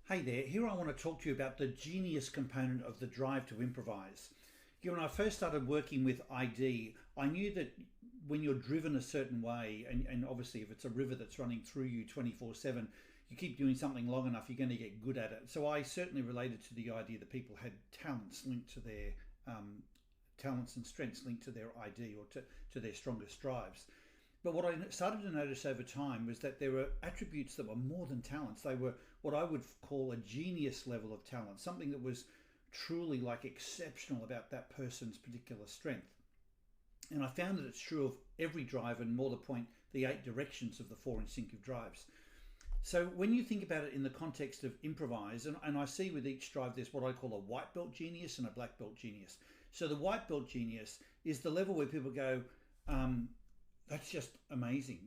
Hey there, here I want to talk to you about the genius component of the drive to improvise. When I first started working with ID, I knew that when you're driven a certain way, and obviously if it's a river that's running through you 24/7, you keep doing something long enough, you're going to get good at it. So I certainly related to the idea that people had talents linked to their talents and strengths linked to their ID or to their strongest drives. But what I started to notice over time was that there were attributes that were more than talents. They were what I would call a genius level of talent, something that was truly like exceptional about that person's particular strength. And I found that it's true of every drive, and more the point, the 8 directions of the 4 instinctive drives. So when you think about it in the context of improvise, and I see with each drive there's what I call a white belt genius and a black belt genius. So the white belt genius is the level where people go, that's just amazing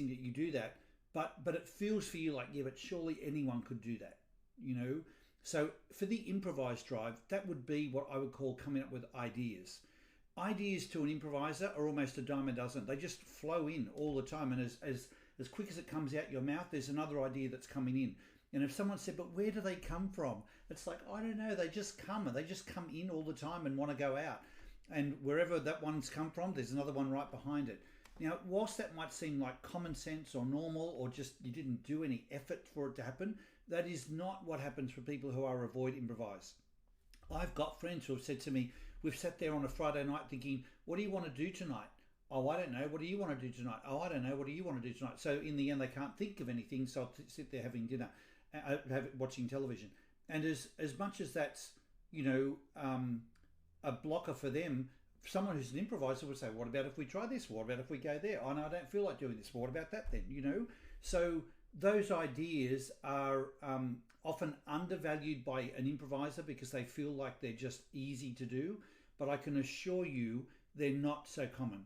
that you do that. But it feels for you like, yeah, but surely anyone could do that, you know. So for the improvised drive, that would be what I would call coming up with ideas. Ideas to an improviser are almost a dime a dozen. They just flow in all the time, and as quick as it comes out your mouth, there's another idea that's coming in. And if someone said, but where do they come from? It's like, I don't know, they just come, and they just come in all the time and want to go out. And wherever that one's come from, there's another one right behind it. Now, whilst that might seem like common sense or normal, or just you didn't do any effort for it to happen, that is not what happens for people who are avoid improvise. I've got friends who have said to me, we've sat there on a Friday night thinking, what do you want to do tonight? Oh, I don't know. What do you want to do tonight? Oh, I don't know. What do you want to do tonight? So in the end, they can't think of anything. So I'll sit there having dinner, watching television. And as much as that's, a blocker for them, someone who's an improviser would say, what about if we try this? What about if we go there? Oh, no, I don't feel like doing this. What about that then? So those ideas are often undervalued by an improviser because they feel like they're just easy to do. But I can assure you they're not so common.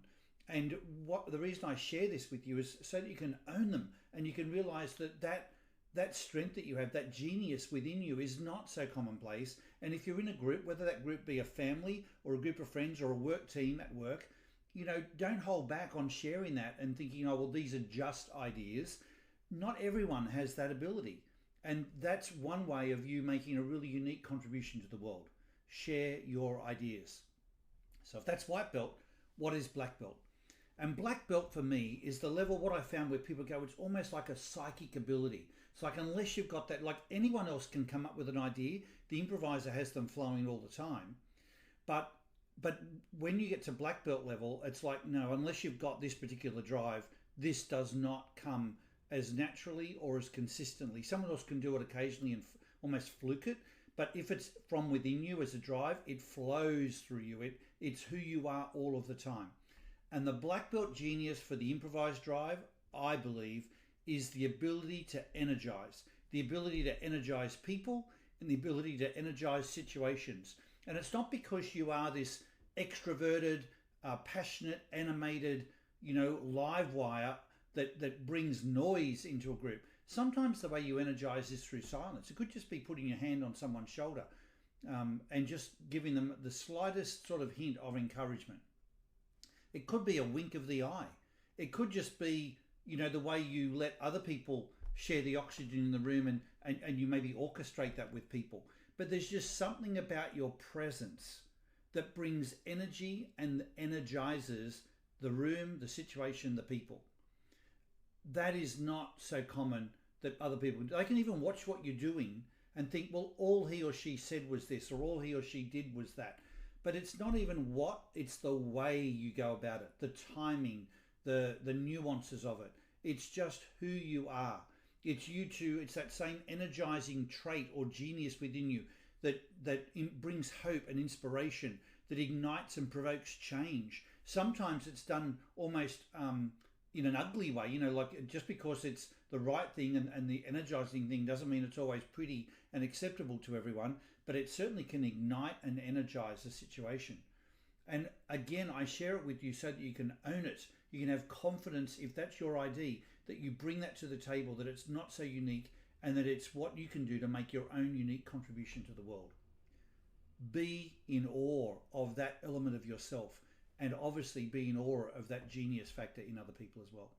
And what the reason I share this with you is so that you can own them and you can realize that strength that you have, that genius within you, is not so commonplace. And if you're in a group, whether that group be a family or a group of friends or a work team at work, don't hold back on sharing that and thinking, oh, well, these are just ideas. Not everyone has that ability. And that's one way of you making a really unique contribution to the world. Share your ideas. So if that's white belt, what is black belt? And black belt for me is the level, what I found, where people go, it's almost like a psychic ability. It's like, unless you've got that, like anyone else can come up with an idea, the improviser has them flowing all the time. But when you get to black belt level, it's like, no, unless you've got this particular drive, this does not come as naturally or as consistently. Someone else can do it occasionally and almost fluke it. But if it's from within you as a drive, it flows through you. It's who you are all of the time. And the black belt genius for the improvised drive, I believe, is the ability to energize, people and the ability to energize situations. And it's not because you are this extroverted, passionate, animated, live wire that brings noise into a group. Sometimes the way you energize is through silence. It could just be putting your hand on someone's shoulder and just giving them the slightest sort of hint of encouragement. It could be a wink of the eye. It could just be, the way you let other people share the oxygen in the room and you maybe orchestrate that with people. But there's just something about your presence that brings energy and energizes the room, the situation, the people. That is not so common that other people, they can even watch what you're doing and think, well, all he or she said was this, or all he or she did was that. But it's not even what, it's the way you go about it, the timing, the nuances of it. It's just who you are. It's you too. It's that same energizing trait or genius within you that brings hope and inspiration, that ignites and provokes change. Sometimes it's done almost in an ugly way, like just because it's the right thing and the energizing thing doesn't mean it's always pretty and acceptable to everyone, but it certainly can ignite and energize a situation. And again, I share it with you so that you can own it. You can have confidence, if that's your ID, that you bring that to the table, that it's not so unique and that it's what you can do to make your own unique contribution to the world. Be in awe of that element of yourself, and obviously be in awe of that genius factor in other people as well.